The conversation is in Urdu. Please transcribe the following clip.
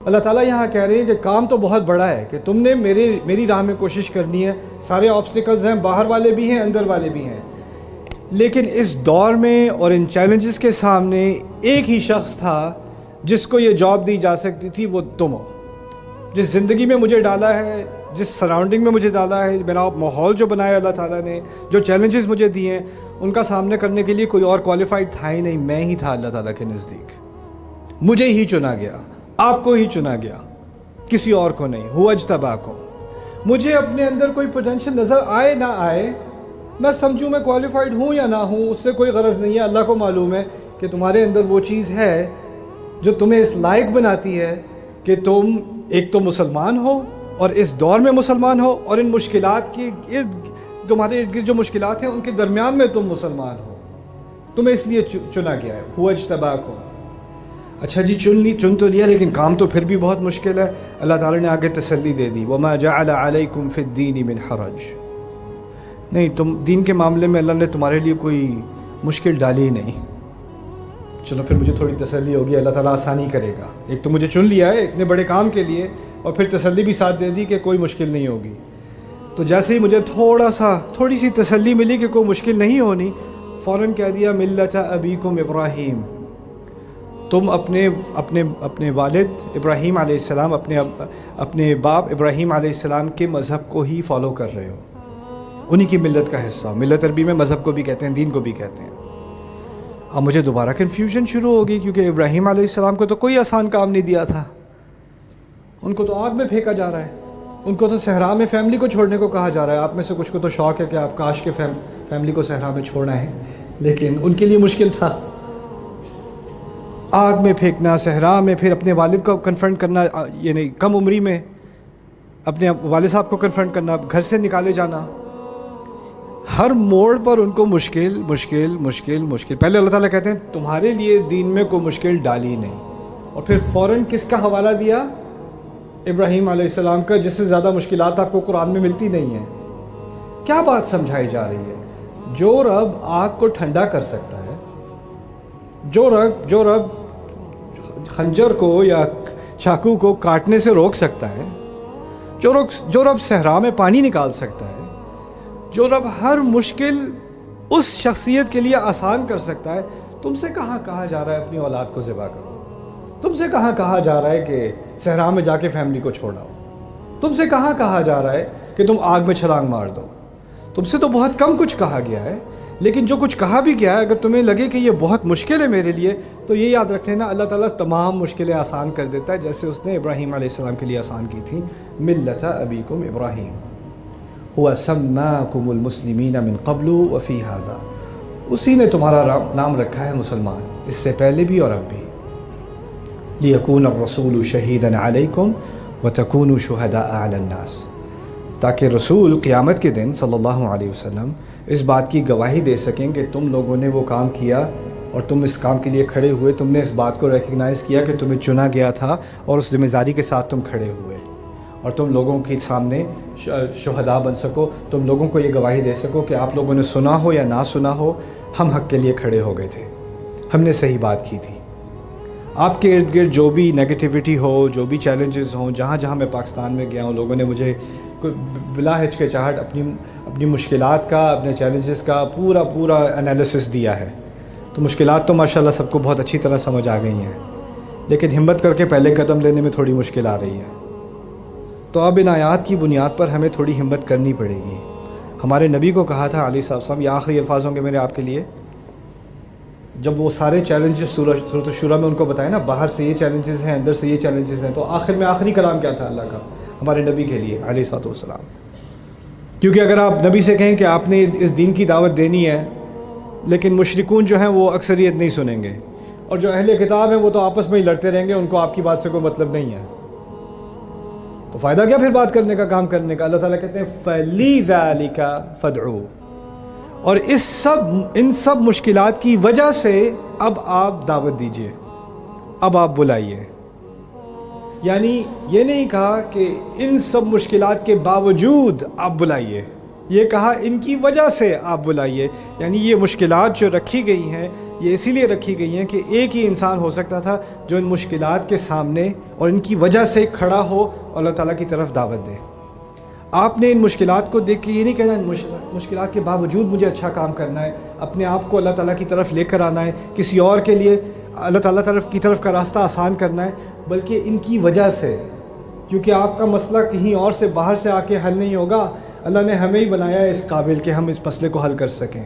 اللہ تعالیٰ یہاں کہہ رہے ہیں کہ کام تو بہت بڑا ہے کہ تم نے میری راہ میں کوشش کرنی ہے، سارے آبسٹیکلز ہیں، باہر والے بھی ہیں اندر والے بھی ہیں، لیکن اس دور میں اور ان چیلنجز کے سامنے ایک ہی شخص تھا جس کو یہ جاب دی جا سکتی تھی، وہ تم ہو۔ جس زندگی میں مجھے ڈالا ہے، جس سراؤنڈنگ میں مجھے ڈالا ہے، میرا ماحول جو بنایا اللہ تعالیٰ نے، جو چیلنجز مجھے دیے ہیں، ان کا سامنا کرنے کے لیے کوئی اور کوالیفائڈ تھا ہی نہیں، میں ہی تھا اللہ تعالیٰ کے نزدیک۔ مجھے ہی چنا گیا، آپ کو ہی چنا گیا، کسی اور کو نہیں۔ ہوا اجتباکم، مجھے اپنے اندر کوئی پوٹینشیل نظر آئے نہ آئے، میں سمجھوں میں کوالیفائڈ ہوں یا نہ ہوں، اس سے کوئی غرض نہیں ہے۔ اللہ کو معلوم ہے کہ تمہارے اندر وہ چیز ہے جو تمہیں اس لائق بناتی ہے کہ تم ایک تو مسلمان ہو، اور اس دور میں مسلمان ہو، اور ان مشکلات کے تمہارے ارد گرد جو مشکلات ہیں ان کے درمیان میں تم مسلمان ہو، تمہیں اس لیے چنا گیا ہے۔ ہوا اجتباکم، اچھا جی چن تو لیا، لیکن کام تو پھر بھی بہت مشکل ہے۔ اللہ تعالیٰ نے آگے تسلی دے دی، وما جعل علیکم فی الدین من حرج، نہیں تم دین کے معاملے میں اللہ نے تمہارے لیے کوئی مشکل ڈالی نہیں۔ چلو پھر مجھے تھوڑی تسلی ہوگی، اللہ تعالیٰ آسانی کرے گا۔ ایک تو مجھے چن لیا ہے اتنے بڑے کام کے لیے، اور پھر تسلی بھی ساتھ دے دی کہ کوئی مشکل نہیں ہوگی۔ تو جیسے ہی مجھے تھوڑی سی تسلی ملی کہ کوئی مشکل نہیں ہونی، فوراً کہہ دیا ملت ابیکم ابراہیم، تم اپنے والد ابراہیم علیہ السلام، اپنے باپ ابراہیم علیہ السلام کے مذہب کو ہی فالو کر رہے ہو، انہی کی ملت کا حصہ۔ ملت عربی میں مذہب کو بھی کہتے ہیں، دین کو بھی کہتے ہیں۔ اب مجھے دوبارہ کنفیوژن شروع ہوگی، کیونکہ ابراہیم علیہ السلام کو تو کوئی آسان کام نہیں دیا تھا، ان کو تو آگ میں پھینکا جا رہا ہے، ان کو تو صحرا میں فیملی کو چھوڑنے کو کہا جا رہا ہے۔ آپ میں سے کچھ کو تو شوق ہے کہ آپ کاش کے فیملی کو صحرا میں چھوڑنا ہے، لیکن ان کے لیے مشکل تھا، آگ میں پھینکنا، صحرا میں، پھر اپنے والد کو کنفرنٹ کرنا، یعنی کم عمری میں اپنے والد صاحب کو کنفرنٹ کرنا، گھر سے نکالے جانا، ہر موڑ پر ان کو مشکل مشکل مشکل مشکل۔ پہلے اللہ تعالیٰ کہتے ہیں تمہارے لیے دین میں کوئی مشکل ڈالی نہیں، اور پھر فوراً کس کا حوالہ دیا؟ ابراہیم علیہ السلام کا، جس سے زیادہ مشکلات آپ کو قرآن میں ملتی نہیں ہیں۔ کیا بات سمجھائی جا رہی ہے؟ جو رب آگ کو ٹھنڈا کر سکتا ہے، جو رب خنجر کو یا چاقو کو کاٹنے سے روک سکتا ہے، جو رب صحرا میں پانی نکال سکتا ہے، جو رب ہر مشکل اس شخصیت کے لیے آسان کر سکتا ہے، تم سے کہاں کہا جا رہا ہے اپنی اولاد کو ذبح کرو؟ تم سے کہاں کہا جا رہا ہے کہ صحرا میں جا کے فیملی کو چھوڑاؤ؟ تم سے کہاں کہا جا رہا ہے کہ تم آگ میں چھلانگ مار دو؟ تم سے تو بہت کم کچھ کہا گیا ہے، لیکن جو کچھ کہا بھی گیا ہے، اگر تمہیں لگے کہ یہ بہت مشکل ہے میرے لیے، تو یہ یاد رکھتے ہیں نا، اللہ تعالیٰ تمام مشکلیں آسان کر دیتا ہے، جیسے اس نے ابراہیم علیہ السلام کے لیے آسان کی تھی۔ ملت ابیکم ابراہیم هو سماکم المسلمین من قبل وفی ھذا، اسی نے تمہارا نام رکھا ہے مسلمان، اس سے پہلے بھی اور اب بھی۔ لیکون الرسول شہیدا علیکم وتکونوا شہداء علی الناس، تاکہ رسول قیامت کے دن صلی اللہ علیہ وسلم اس بات کی گواہی دے سکیں کہ تم لوگوں نے وہ کام کیا اور تم اس کام کے لیے کھڑے ہوئے، تم نے اس بات کو ریکگنائز کیا کہ تمہیں چنا گیا تھا، اور اس ذمہ داری کے ساتھ تم کھڑے ہوئے، اور تم لوگوں کے سامنے شہداء بن سکو، تم لوگوں کو یہ گواہی دے سکو کہ آپ لوگوں نے سنا ہو یا نہ سنا ہو، ہم حق کے لیے کھڑے ہو گئے تھے، ہم نے صحیح بات کی تھی۔ آپ کے ارد گرد جو بھی نیگیٹیوٹی ہو، جو بھی چیلنجز ہوں، جہاں جہاں میں پاکستان میں گیا ہوں، لوگوں نے مجھے بلا ہچکچاہٹ اپنی مشکلات کا، اپنے چیلنجز کا پورا انالیسس دیا ہے۔ تو مشکلات تو ماشاءاللہ سب کو بہت اچھی طرح سمجھ آ گئی ہیں، لیکن ہمت کر کے پہلے قدم لینے میں تھوڑی مشکل آ رہی ہے۔ تو اب ان آیات کی بنیاد پر ہمیں تھوڑی ہمت کرنی پڑے گی۔ ہمارے نبی کو کہا تھا علیہ السلام، یہ آخری الفاظ ہوں گے میرے آپ کے لیے، جب وہ سارے چیلنجز سورۃ الشورى میں ان کو بتائے نا، باہر سے یہ چیلنجز ہیں، اندر سے یہ چیلنجز ہیں، تو آخر میں آخری کلام کیا تھا اللہ کا ہمارے نبی کے لیے علیہ السلام؟ کیونکہ اگر آپ نبی سے کہیں کہ آپ نے اس دین کی دعوت دینی ہے، لیکن مشرکون جو ہیں وہ اکثریت نہیں سنیں گے، اور جو اہل کتاب ہیں وہ تو آپس میں ہی لڑتے رہیں گے، ان کو آپ کی بات سے کوئی مطلب نہیں ہے، تو فائدہ کیا پھر بات کرنے کا، کام کرنے کا؟ اللہ تعالیٰ کہتے ہیں فَلِذَلِكَ فَادْعُوا، اور ان سب مشکلات کی وجہ سے اب آپ دعوت دیجئے، اب آپ بلائیے۔ یعنی یہ نہیں کہا کہ ان سب مشکلات کے باوجود آپ بلائیے، یہ کہا ان کی وجہ سے آپ بلائیے، یعنی یہ مشکلات جو رکھی گئی ہیں، یہ اسی لیے رکھی گئی ہیں کہ ایک ہی انسان ہو سکتا تھا جو ان مشکلات کے سامنے اور ان کی وجہ سے کھڑا ہو اور اللہ تعالیٰ کی طرف دعوت دے. آپ نے ان مشکلات کو دیکھ کے یہ نہیں کہنا ان مشکلات کے باوجود مجھے اچھا کام کرنا ہے, اپنے آپ کو اللہ تعالیٰ کی طرف لے کر آنا ہے, کسی اور کے لیے اللہ تعالیٰ کی طرف کا راستہ آسان کرنا ہے, بلکہ ان کی وجہ سے, کیونکہ آپ کا مسئلہ کہیں اور سے باہر سے آ کے حل نہیں ہوگا. اللہ نے ہمیں ہی بنایا ہے اس قابل کہ ہم اس مسئلے کو حل کر سکیں.